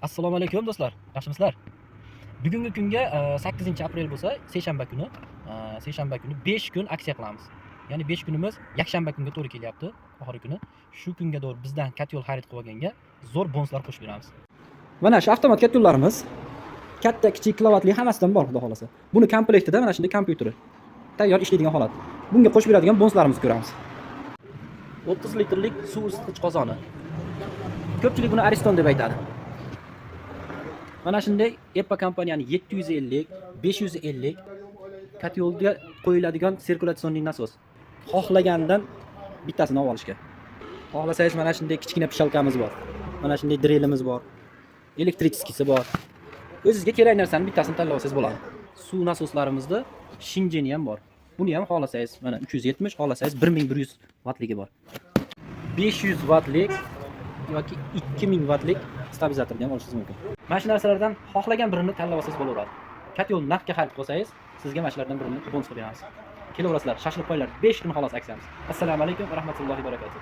Assalomu alaykum do'stlar. Yaxshimisizlar? Bugungi kunga 8-aprel bo'lsa, seshanba kuni 5 kun aksiya qilamiz. Ya'ni 5 kunimiz yakshanba kunga to'g'ri kelyapti, oxirgi kuni. Shu kunga doğru bizdan katyol xarid qilib olganga zo'r bonuslar qo'shib beramiz. Mana shu avtomat katyollarimiz katta, kichik, kilovatli hammasidan bor, xudo xolasa. Buni komplektida mana shunday kompyuteri tayyor ishlaydigan holat. Bunga qo'shib beradigan bonuslarimizni ko'ramiz. 30 litrlik suv isitgich qozoni. Ko'pchilik buni Ariston deb aytadi. Mana shunday EPA kompaniyani 750, 550 katyolga qo'yiladigan sirkulyatsionniy nasos. Xohlagandan bittasini olib olishga. Xohlasangiz mana shunday kichkina pishalkamiz bor. Mana shunday drelimiz bor. Elektrichskisi bor. O'zingizga kerak narsani bittasini tanlab olsangiz bo'ladi. Suv nasoslarimizda Shinjeni ham bor. Buni ham xohlasangiz mana 370, xohlasangiz 1100 vattligi bor. 500 wattlik yoki 2000 wattlik stabilizatorni ham olishingiz mumkin. Mana shu narsalardan xohlagan birini tanlab olsangiz bo'laveradi. Katyol narxga xarid qilsangiz, sizga mana shulardan birini bonus qilib beramiz. Kelaverasizlar, shashilib qo'yinglar. 5 kun xolos aksiyamiz. Assalomu alaykum va rahmatullohi va barakatuh.